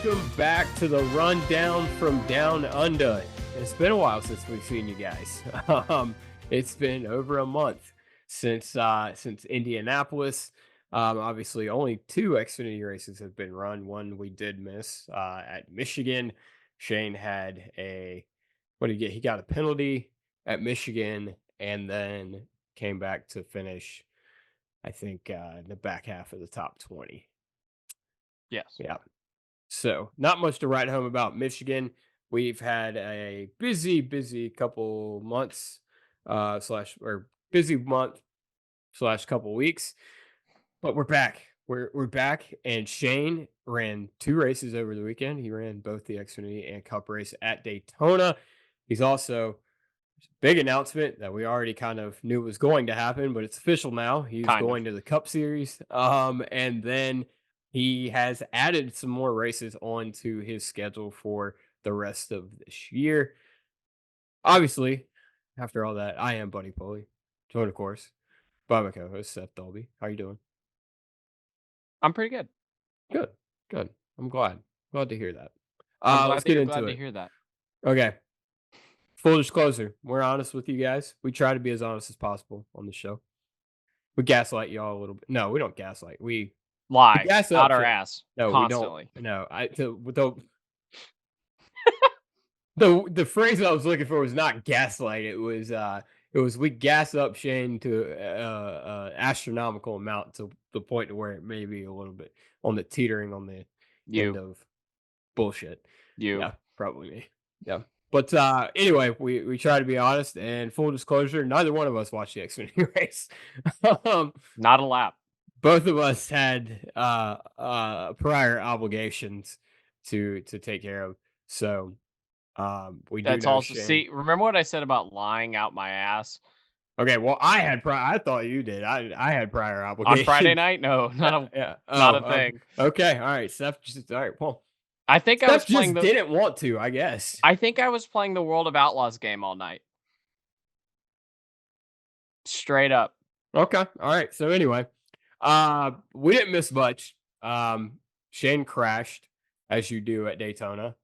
welcome back to the rundown from Down Unda. It's been a while since we've seen you guys. It's been over a month since Indianapolis. Obviously, only two Xfinity races have been run. One we did miss at Michigan. Shane had what did he get? He got a penalty at Michigan, and then came back to finish, I think, in the back half of the top 20. Yes. Yeah. So not much to write home about Michigan. We've had a busy couple months, busy month slash couple weeks, but we're back. We're back, and Shane ran two races over the weekend. He ran both the Xfinity and Cup race at Daytona. He's also big announcement that we already kind of knew was going to happen, but it's official now. He's going to the Cup Series. And then he has added some more races onto his schedule for the rest of this year. Obviously, after all that, I am Buddy Pulley, joined, of course, by my co-host Seth Dolby. How you doing? I'm pretty good. Good. I'm glad to hear that. I'm glad Let's that get you're into glad to it. hear that. Okay. Full disclosure, we're honest with you guys. We try to be as honest as possible on the show. We gaslight y'all a little bit. No, we don't gaslight. We Lie gas out up. our ass No, constantly. we don't. No, the phrase I was looking for was not gaslight. It was we gas up Shane to astronomical amount to the point to where it may be a little bit on the teetering on the end of bullshit. Yeah, probably me. Yeah. But anyway, we try to be honest, and full disclosure, neither one of us watched the Xfinity race. Not a lap. Both of us had prior obligations to take care of. So we That's do know also Shane. remember what I said about lying out my ass? Okay, well, I thought you did. I had prior obligations. On Friday night? No, not a thing. Okay, all right. Steph just all right. Well, I think I was playing didn't want to, I guess. I think I was playing the World of Outlaws game all night. Straight up. Okay. All right. So anyway, we didn't miss much. Shane crashed, as you do at Daytona.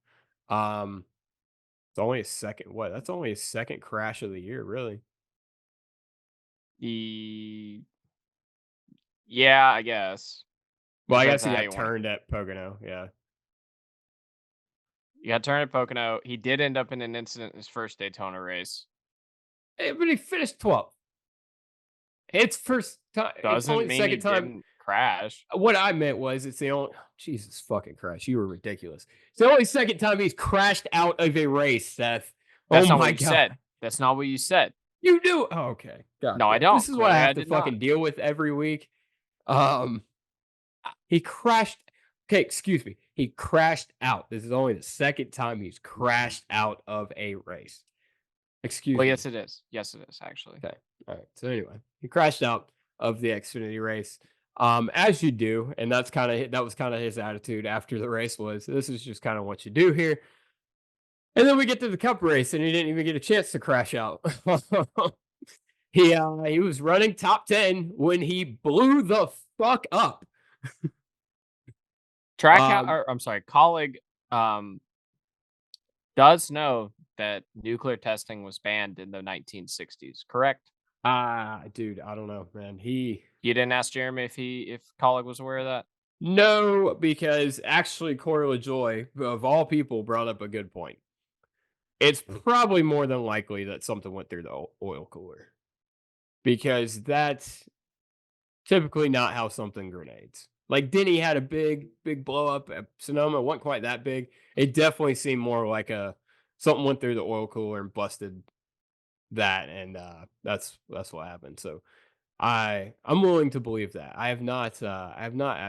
It's only a second. What? That's only a second crash of the year, really. Yeah, I guess. Well, I guess he got turned at Pocono. Yeah. He got turned at Pocono. He did end up in an incident in his first Daytona race. But he finished 12th. It's first time. It's only the second time. Didn't crash. What I meant was it's the only. Jesus fucking Christ! You were ridiculous. It's the only second time he's crashed out of a race, Seth. That's not what you said. That's not what you said. You do. Oh, okay. God, no, I don't. This is what I have to fucking deal with every week. He crashed. Okay, excuse me. He crashed out. This is only the second time he's crashed out of a race. Excuse me. Yes, it is. Yes, it is, actually. Okay. All right. So anyway, he crashed out of the Xfinity race. As you do, and that was kind of his attitude after the race was, this is just kind of what you do here. And then we get to the Cup race, and he didn't even get a chance to crash out. He was running top 10 when he blew the fuck up. Colleague does know that nuclear testing was banned in the 1960s, correct? Dude, I don't know, man. You didn't ask Jeremy if Colleague was aware of that? No, because actually Corey LaJoy, of all people, brought up a good point. It's probably more than likely that something went through the oil cooler, because that's typically not how something grenades. Like Denny had a big blow up at Sonoma. It wasn't quite that big. It definitely seemed more like something went through the oil cooler and busted that, and that's what happened. So I'm willing to believe that. I have not.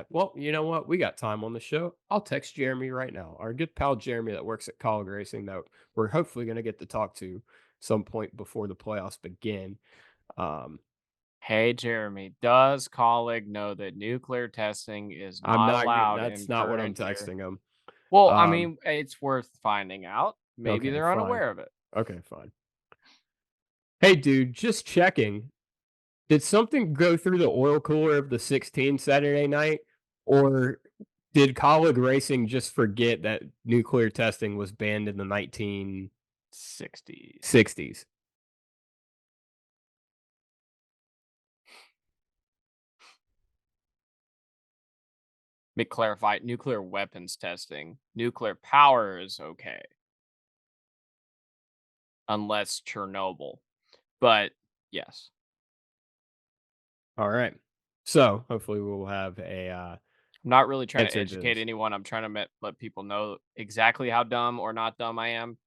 Well, you know what? We got time on the show. I'll text Jeremy right now. Our good pal Jeremy that works at Colleague Racing that we're hopefully going to get to talk to some point before the playoffs begin. Hey, Jeremy, does Colleague know that nuclear testing is not allowed? That's not what I'm texting him. Well, I mean, it's worth finding out. Maybe they're unaware of it. Okay, fine. Hey, dude, just checking. Did something go through the oil cooler of the 16 Saturday night, or Did colleague racing just forget that nuclear testing was banned in the 1960s? 60s. Let me clarify, nuclear weapons testing. Nuclear power is okay, unless Chernobyl. But yes. All right. So hopefully we will have I'm not really trying to answer to educate this. anyone. I'm trying to let people know exactly how dumb or not dumb I am,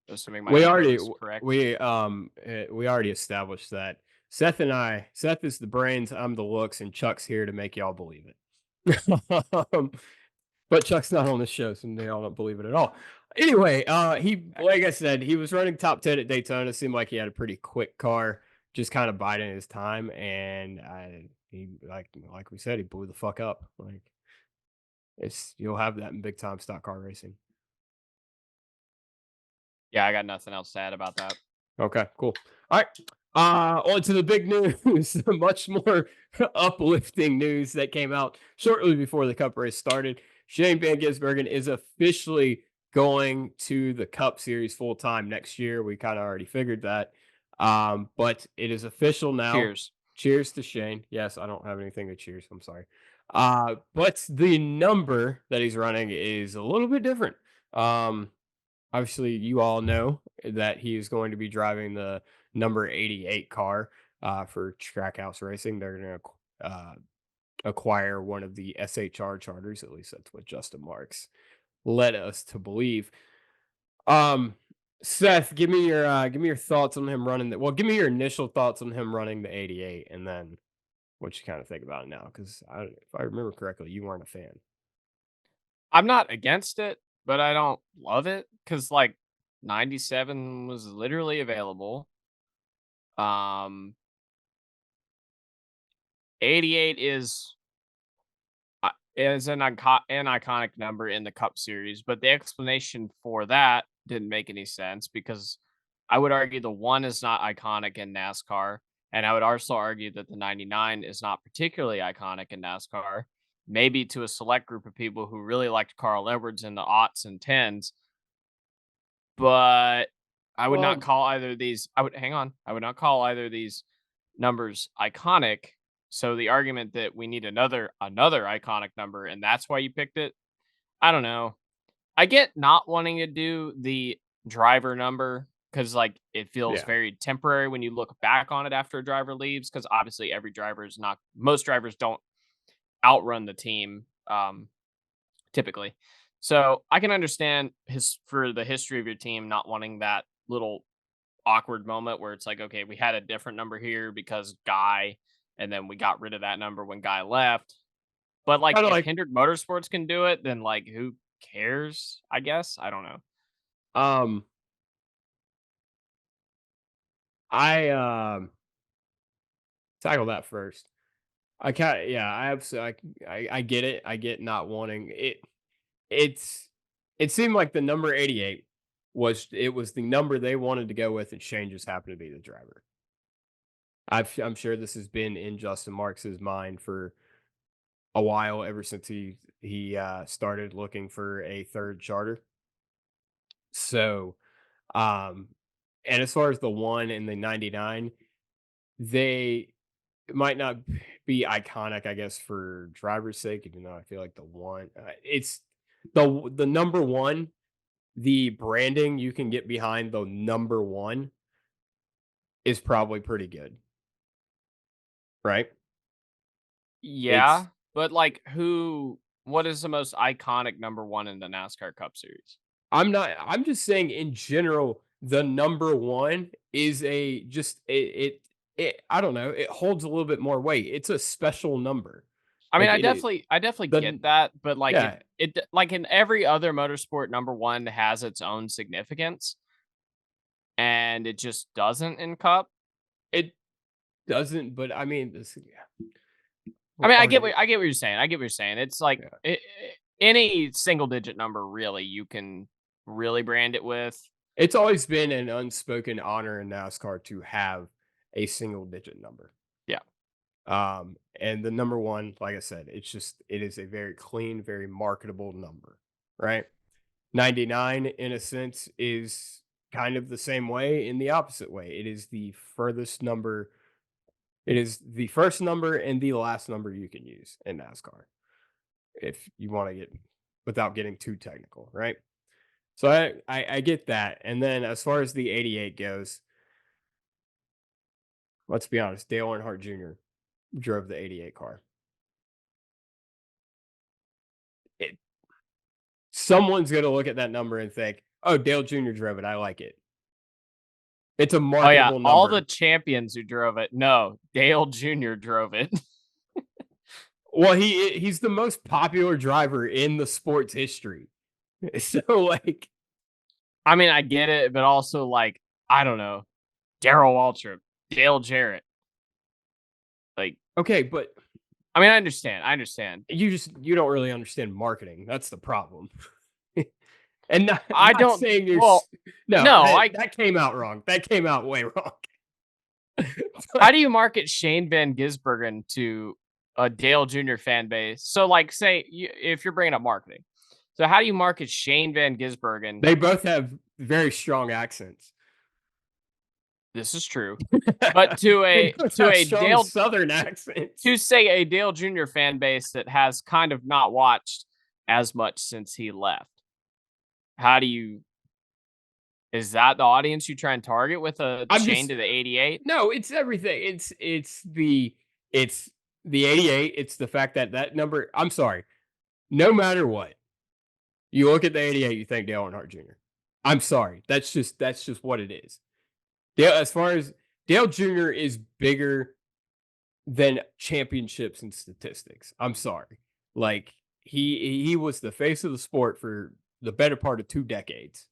assuming my We info already is correct. we already established that Seth is the brains, I'm the looks, and Chuck's here to make y'all believe it. But Chuck's not on the show, so they all don't believe it at all. Anyway, he like I said, he was running top 10 at Daytona. Seemed like he had a pretty quick car, just kind of biding his time, and he like we said, he blew the fuck up. Like it's you'll have that in big time stock car racing. Yeah, I got nothing else to add about that. Okay, cool. All right. On to the big news. Much more uplifting news that came out shortly before the Cup race started. Shane Van Gisbergen is officially going to the Cup Series full time next year. We kind of already figured that. But it is official now. Cheers. Cheers to Shane. Yes, I don't have anything to cheers. I'm sorry. But the number that he's running is a little bit different. Um, Obviously, you all know that he is going to be driving the number 88 car for Trackhouse Racing. They're going to acquire one of the SHR charters. At least that's what Justin Marks led us to believe. Um, Seth, give me your thoughts on him running the. Well, give me your initial thoughts on him running the 88, and then what you kind of think about it now. Because if I remember correctly, you weren't a fan. I'm not against it, but I don't love it because like 97 was literally available. Um, 88 is an iconic number in the Cup Series, but the explanation for that didn't make any sense because I would argue the one is not iconic in NASCAR, and I would also argue that the 99 is not particularly iconic in NASCAR. Maybe to a select group of people who really liked Carl Edwards in the aughts and tens, but I would not Well, call either of these. I would hang on. I would not call either of these numbers iconic. So the argument that we need another iconic number and that's why you picked it, I don't know. I get not wanting to do the driver number because like it feels yeah. very temporary when you look back on it after a driver leaves. Because obviously every driver is not most drivers don't outrun the team typically. So I can understand his for the history of your team not wanting that little awkward moment where it's like, okay, we had a different number here because Guy, and then we got rid of that number when Guy left. But like, Kind of if like Hendrick Motorsports can do it, then like, who cares? I guess I don't know. um I tackle that first. I kind yeah, I absolutely I get it. I get not wanting it. It's it seemed like the number 88 was the number they wanted to go with, and Shane just happened to be the driver. I'm sure this has been in Justin Marks's mind for a while, ever since he started looking for a third charter. So, um, and as far as the one and the 99, they it might not be iconic, I guess, for driver's sake, even though I feel like the one, it's the number one, the branding you can get behind the number one is probably pretty good, right? It's Yeah, but like, who? What is the most iconic number one in the NASCAR Cup Series? I'm just saying in general, the number one is a just it I don't know, it holds a little bit more weight. It's a special number. I mean, Like it is I definitely get the that, but like, yeah, like in every other motorsport, number one has its own significance, and it just doesn't in Cup. it doesn't, but I mean this yeah, I we're mean, already I get what you're saying. I get what you're saying. It's like yeah. any single digit number, really, you can really brand it with. It's always been an unspoken honor in NASCAR to have a single digit number. Yeah. And the number one, like I said, it is a very clean, very marketable number, right? 99 in a sense is kind of the same way in the opposite way. It is the furthest number, it is the first number and the last number you can use in NASCAR if you want to get without getting too technical, right? So I get that. And then as far as the 88 goes, let's be honest, Dale Earnhardt Jr. drove the 88 car. It, someone's going to look at that number and think, "Oh, Dale Jr. drove it. I like it." It's a Oh, yeah, marketable all the number. champions who drove it. No, Dale Jr. drove it. Well, he's the most popular driver in the sport's history. So like, I mean, I get it, but also, like, I don't know, Darrell Waltrip, Dale Jarrett. Like, okay, but I mean, I understand. you don't really understand marketing. That's the problem. And I not don't saying well, no, no, I that came out wrong. That came out way wrong. how But do you market Shane Van Gisbergen to a Dale Jr. fan base? So, like, say if you're bringing up marketing, so how do you market Shane Van Gisbergen? they both have very strong accents. This is true, but They both to have a strong Dale Southern accents. to say a Dale Jr. fan base that has kind of not watched as much since he left. How do you is that the audience you try and target with a I'm chain just to the 88? no, it's everything. It's the 88. It's the fact that that number. I'm sorry. No matter what, you look at the 88, you think Dale Earnhardt Jr. I'm sorry. That's just what it is. Dale, as far as Dale Jr. is bigger than championships and statistics. I'm sorry. Like he was the face of the sport for the better part of 2 decades.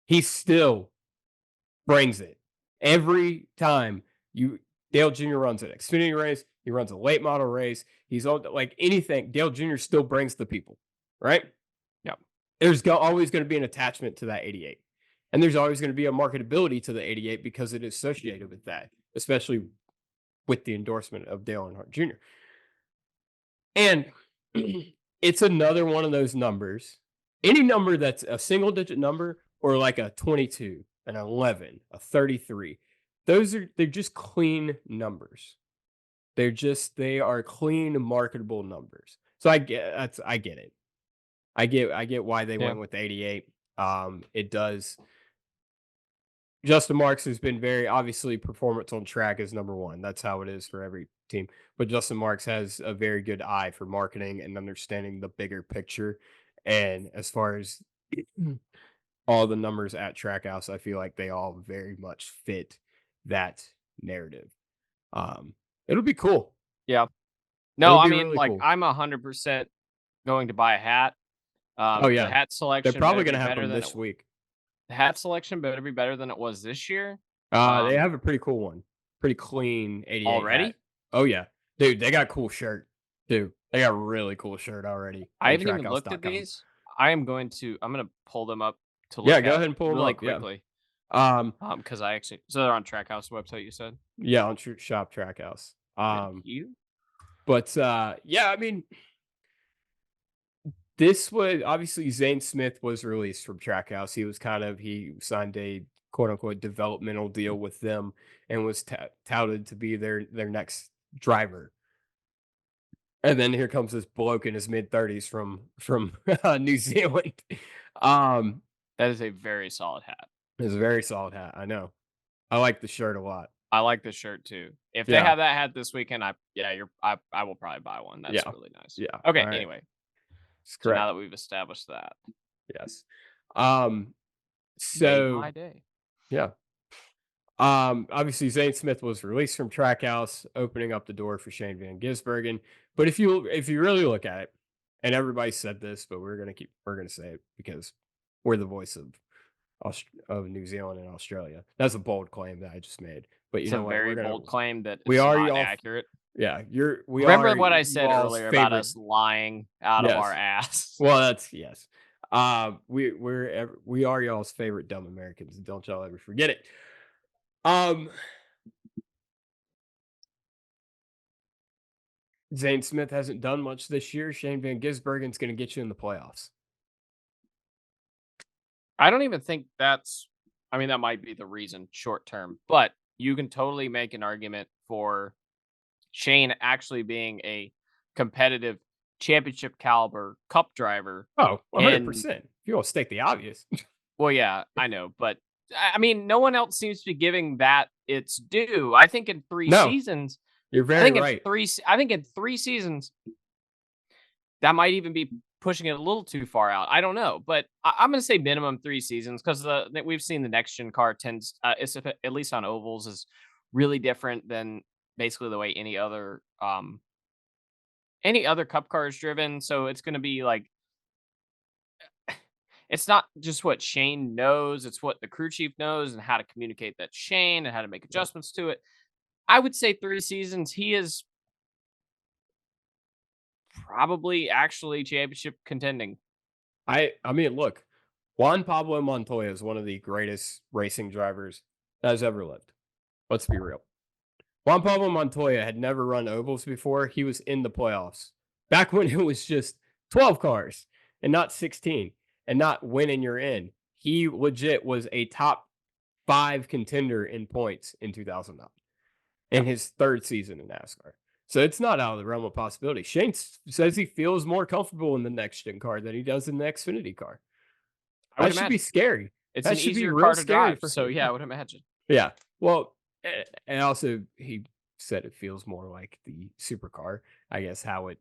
He still brings it every time you Dale Jr. runs an Xfinity race. He runs a late model race. He's on like anything. Dale Jr. still brings the people, right? Yep. Always going to be an attachment to that 88. And there's always going to be a marketability to the 88 because it is associated with that, especially with the endorsement of Dale Earnhardt Jr. And it's another one of those numbers. Any number that's a single digit number or like a 22, an 11, a 33, they're just clean numbers. They are clean marketable numbers. So I get it. I get why they Yeah. went with 88. It does. Justin Marks has been very obviously performance on track is number one. That's how it is for every team. But Justin Marks has a very good eye for marketing and understanding the bigger picture. And as far as all the numbers at Trackhouse, I feel like they all very much fit that narrative. Um, it'll be cool. Yeah. No, It'll I be mean, really like, cool. I'm 100% going to buy a hat. Oh The yeah, hat they're selection probably better be gonna have better them than it this week. the hat selection better be better than it was this year. They Um, have a pretty cool one, pretty clean 88 hat. Already? Oh yeah, dude, they got cool shirt. Dude, they got really cool shirt already I on haven't even looked at trackhouse.com. these. I'm gonna pull them up to Yeah, look go at ahead and pull them really up. Yeah. quickly. Um, Because I actually so they're on Trackhouse website, you said? yeah, on Shop Trackhouse. Thank you. But yeah, I mean, this was obviously Zane Smith was released from Trackhouse. He signed a quote unquote developmental deal with them and was touted to be their next driver. And then here comes this bloke in his mid 30s from New Zealand. Um, That is a very solid hat. it's a very solid hat. I know. I like the shirt a lot. I like the shirt too. If they Yeah. have that hat this weekend, I will probably buy one. That's Yeah. really nice. Yeah. Okay, All right. anyway. It's So now correct. that we've established that, Yes. Um, made my so day. yeah. Obviously Zane Smith was released from Trackhouse, opening up the door for Shane Van Gisbergen. But if you really look at it, and everybody said this, but we're gonna say it because we're the voice of of New Zealand and Australia. That's a bold claim that I just made. But you It's a know what? very bold claim that We is are not y'all. accurate. Yeah, we Remember are what I you said all's earlier about favorite. us lying out of our Yes. ass? Well, that's yes. We are y'all's favorite dumb Americans. Don't y'all ever forget it. Um, Zane Smith hasn't done much this year. Shane Van Gisbergen's going to get you in the playoffs. I don't even think that's I mean, that might be the reason short term, but you can totally make an argument for Shane actually being a competitive championship caliber cup driver Oh, in 100%. If you want to state the obvious. well, yeah, I know, but I mean, no one else seems to be giving that its due. I think in 3 No, seasons you're very right. I think in 3 seasons, that might even be pushing it a little too far out. I don't know, but I'm gonna say minimum 3 seasons because we've seen the next gen car tends, at least on ovals, is really different than basically the way any other cup car is driven. So it's gonna be like it's not just what Shane knows, it's what the crew chief knows and how to communicate that Shane and how to make Yeah. adjustments to it. I would say 3 seasons, he is probably actually championship contending. I mean, look, Juan Pablo Montoya is one of the greatest racing drivers that has ever lived. Let's be real. Juan Pablo Montoya had never run ovals before. He was in the playoffs back when it was just 12 cars and not 16 and not winning you're in. He legit was a top 5 contender in points in 2009 Yeah, in his 3rd season in NASCAR. So it's not out of the realm of possibility. Shane says he feels more comfortable in the next gen car than he does in the Xfinity car. I would That should be imagine. scary. It's That an should be easier real car to scary drive, for so him. yeah, Yeah. I would imagine. Yeah. Well, and also he said it feels more like the supercar, I guess, how it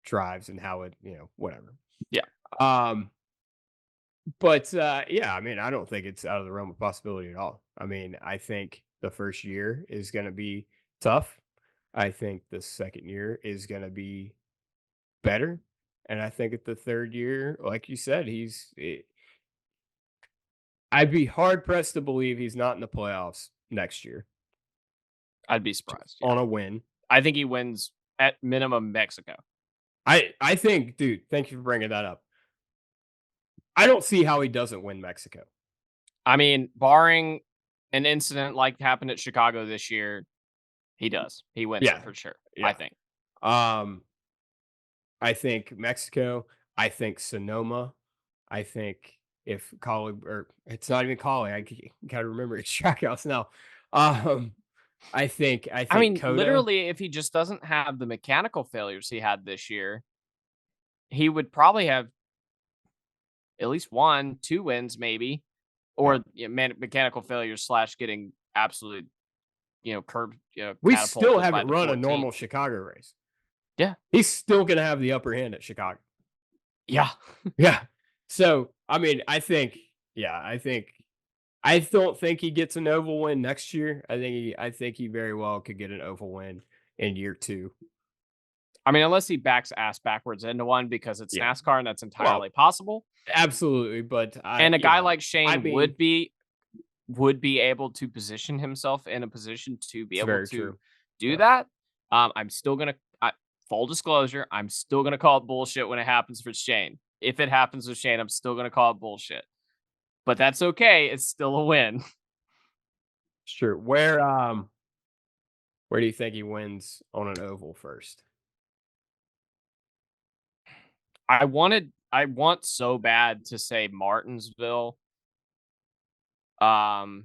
drives and how it, whatever. Yeah, Um, but yeah, I mean, I don't think it's out of the realm of possibility at all. I mean, I think the first year is going to be tough. I think the second year is going to be better. And I think at the third year, like you said, I'd be hard pressed to believe he's not in the playoffs next year I'd be surprised, yeah. on a win. I think he wins at minimum Mexico. I think, dude, thank you for bringing that up. I don't see how he doesn't win Mexico. I mean, barring an incident like happened at Chicago this year, he does. He wins it Yeah, for sure, I yeah. think. Um, I think Mexico. I think Sonoma. I think if Collie or it's not even Collie. Gotta remember it's Trackhouse now. Um, I I think mean, Coda. literally, if he just doesn't have the mechanical failures he had this year, he would probably have at least 1, 2 wins maybe, Yeah, or, mechanical failures slash getting absolute, curb we still catapulted by haven't the run a 14th. normal Chicago race. Yeah. He's still gonna have the upper hand at Chicago. Yeah. Yeah. So I mean, yeah, I don't think he gets an oval win next year. I think he very well could get an oval win in year 2. I mean, unless he backs ass backwards into one because it's Yeah. NASCAR and that's Well, entirely possible. absolutely, but And a guy like I Shane mean, would be able to position himself in a position to be it's able very to true. do Yeah. that. I'm still gonna full disclosure, I'm still gonna call it bullshit when it happens for Shane. If it happens with Shane, I'm still gonna call it bullshit. But that's okay. It's still a win. It's true. Where do you think he wins on an oval first? I want so bad to say Martinsville. Um,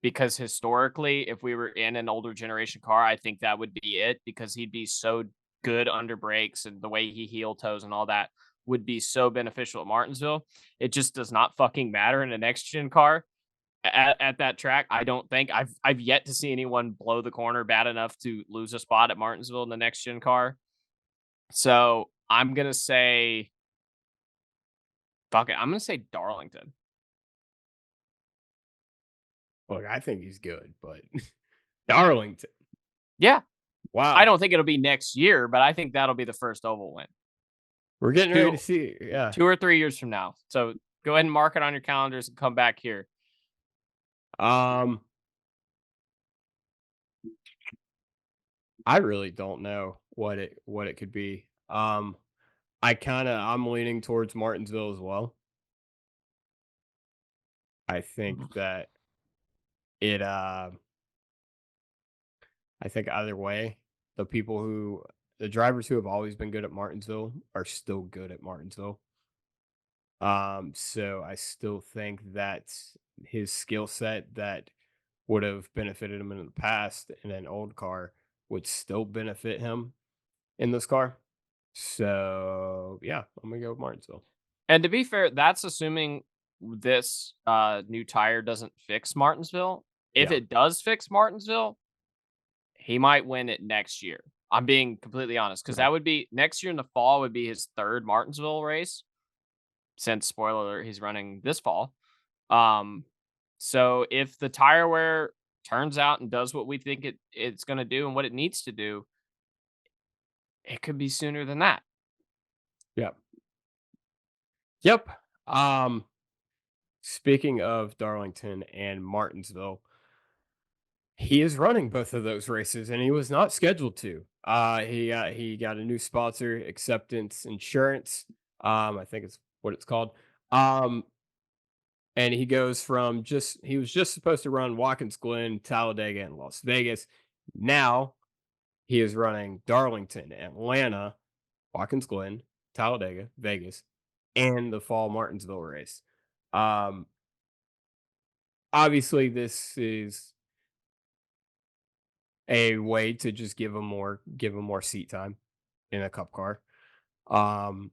because historically, if we were in an older generation car, I think that would be it because he'd be so good under brakes and the way he heel toes and all that would be so beneficial at Martinsville. It just does not fucking matter in a next gen car at that track. I don't think I've yet to see anyone blow the corner bad enough to lose a spot at Martinsville in the next gen car. So I'm gonna say fuck it. I'm gonna say Darlington. Look, I think he's good, but Darlington. Yeah. I Wow. don't think it'll be next year, but I think that'll be the first oval win. We're getting ready Two to see. Yeah. 2 or 3 years from now. So go ahead and mark it on your calendars and come back here. Um, I really don't know what it could be. I'm leaning towards Martinsville as well. I think that it I think either way, the people who the drivers who have always been good at Martinsville are still good at Martinsville. So I still think that his skill set that would have benefited him in the past in an old car would still benefit him in this car. So yeah, I'm gonna go with Martinsville. And to be fair, that's assuming this new tire doesn't fix Martinsville. If Yeah. it does fix Martinsville, he might win it next year. I'm being completely honest because Yeah. that would be next year in the fall would be his third Martinsville race. Since spoiler alert, he's running this fall. Um, so if the tire wear turns out and does what we think it's going to do and what it needs to do, it could be sooner than that. Yep. Yep. Um, Speaking of Darlington and Martinsville, he is running both of those races, and he was not scheduled to. He got a new sponsor, Acceptance Insurance. I think it's what it's called. Um, and he goes from he was just supposed to run Watkins Glen, Talladega, and Las Vegas. Now he is running Darlington, Atlanta, Watkins Glen, Talladega, Vegas, and the fall Martinsville race. Um, Obviously, this is a way to just give him more seat time in a cup car. Um,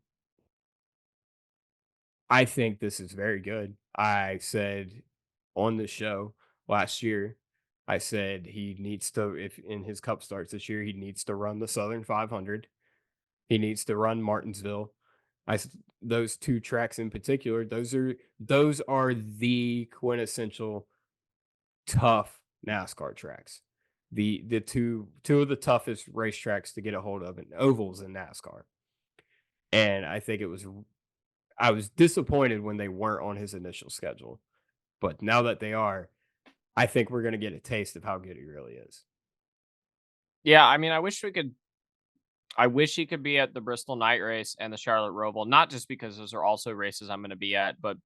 I think this is very good. I said on the show last year, I said he needs to, if in his cup starts this year, he needs to run the Southern 500. He needs to run Martinsville. Those two tracks in particular, those are the quintessential tough NASCAR tracks. The two of the toughest racetracks to get a hold of in ovals in NASCAR. And I was disappointed when they weren't on his initial schedule. But now that they are, I think we're gonna get a taste of how good he really is. Yeah, I mean, I wish he could be at the Bristol night race and the Charlotte Roval, not just because those are also races I'm going to be at, but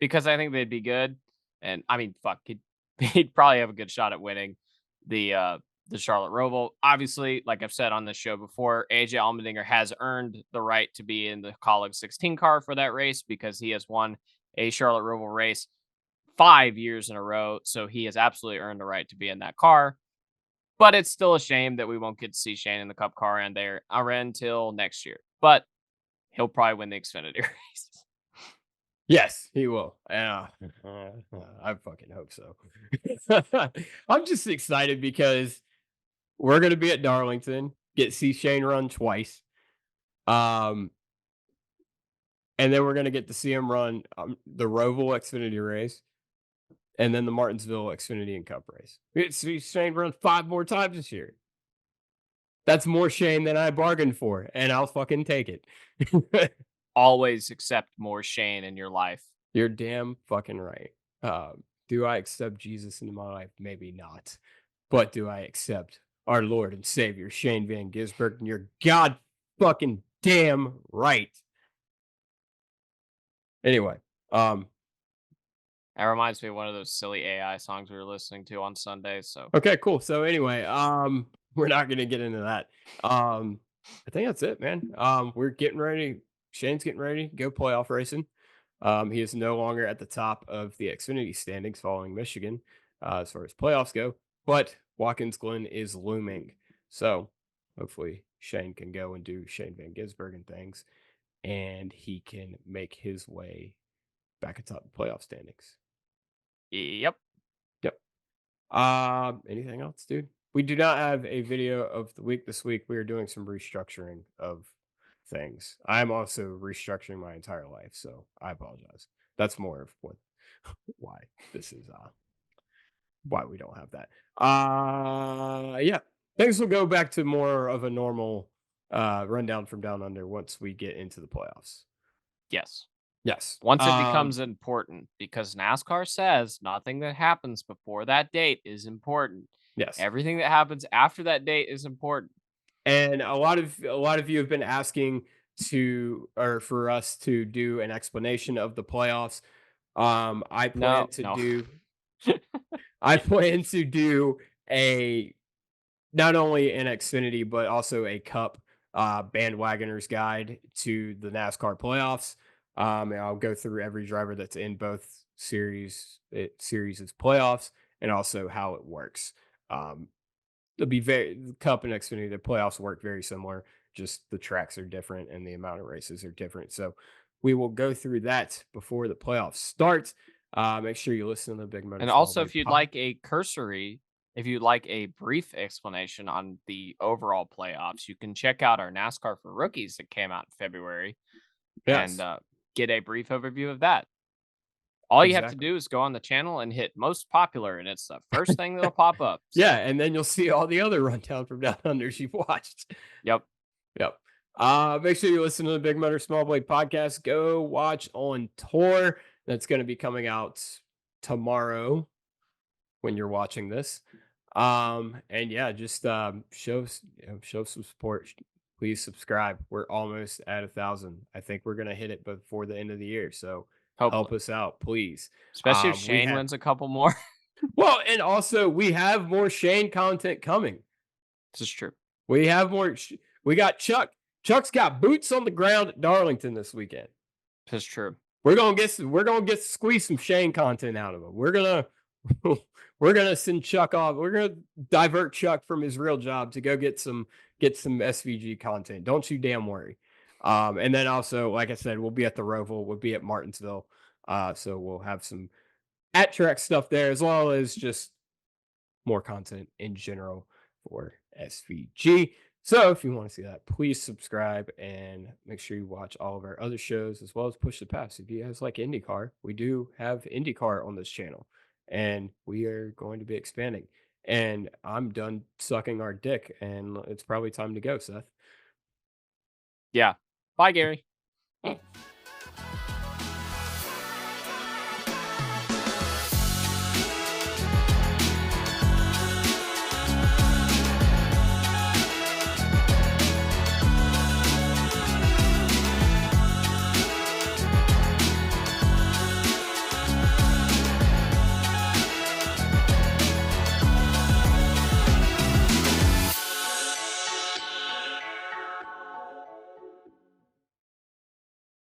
because I think they'd be good. And I mean, fuck, he'd probably have a good shot at winning the Charlotte Roval. Obviously, like I've said on this show before, AJ Allmendinger has earned the right to be in the Colleague 16 car for that race because he has won a Charlotte Roval race 5 years in a row. So he has absolutely earned the right to be in that car. But it's still a shame that we won't get to see Shane in the Cup car and there until next year. But he'll probably win the Xfinity race. Yes, he will. Yeah, I fucking hope so. I'm just excited because we're gonna be at Darlington, get to see Shane run twice. Um, and then we're gonna get to see him run the Roval Xfinity race, and then the Martinsville Xfinity and Cup race. We get to see Shane run 5 more times this year. That's more Shane than I bargained for, and I'll fucking take it. Always accept more Shane in your life. You're damn fucking right. Do I accept Jesus into my life? Maybe not. But do I accept our Lord and Savior, Shane Van Gisbergen? You're god fucking damn right. Anyway, um, That reminds me of one of those silly AI songs we were listening to on Sunday. So okay, cool. So anyway, we're not gonna get into that. I think that's it, man. We're getting ready. Shane's getting ready to go playoff racing. He is no longer at the top of the Xfinity standings following Michigan, as far as playoffs go, but Watkins Glen is looming. So hopefully Shane can go and do Shane Van Gisbergen things, and he can make his way back atop the playoff standings. yep. Yep. Anything else, dude? We do not have a video of the week this week. We are doing some restructuring of things. I'm also restructuring my entire life, so I apologize. That's more of what why this is why we don't have that. Yeah. Things will go back to more of a normal rundown from down under once we get into the playoffs. Yes. Yes. Once it becomes important, because NASCAR says nothing that happens before that date is important. Yes. Everything that happens after that date is important. And a lot of you have been asking to or for us to do an explanation of the playoffs. I No, plan to no. do I plan to do a not only an Xfinity but also a Cup bandwagoners guide to the NASCAR playoffs. And I'll go through every driver that's in both series' playoffs and also how it works. Um, It'll be very the Cup and Xfinity, the playoffs work very similar. Just the tracks are different and the amount of races are different. So we will go through that before the playoffs start. Make sure you listen to the Big Motor And Small also, Blade if you'd pod. like a cursory, if you'd like a brief explanation on the overall playoffs, you can check out our NASCAR for Rookies that came out in February and Yes, get a brief overview of that. All you have to exactly. do is go on the channel and hit most popular, and it's the first thing that'll pop up. Yeah, So, and then you'll see all the other rundown from down unders you've watched. yep, Yep. Make sure you listen to the Big Motor Small Blade podcast. Go watch on tour. That's going to be coming out tomorrow when you're watching this. And yeah, just show some support. Please subscribe. We're almost at 1,000. I think we're gonna hit it before the end of the year. So help hopefully, us out, please. especially if We Shane have wins a couple more. well, and also we have more Shane content coming. This is true. We have more. We got Chuck. Chuck's got boots on the ground at Darlington this weekend. This is true. We're gonna get squeeze some Shane content out of him. We're gonna send Chuck off. We're gonna divert Chuck from his real job to go get some SVG content. Don't you damn worry. And then also, like I said, we'll be at the Roval, we'll be at Martinsville. So we'll have some at track stuff there as well as just more content in general for SVG. So if you want to see that, please subscribe and make sure you watch all of our other shows as well as Push the Pass. If you guys like IndyCar, we do have IndyCar on this channel and we are going to be expanding. And I'm done sucking our dick and it's probably time to go, Seth. Yeah. Bye, Gary.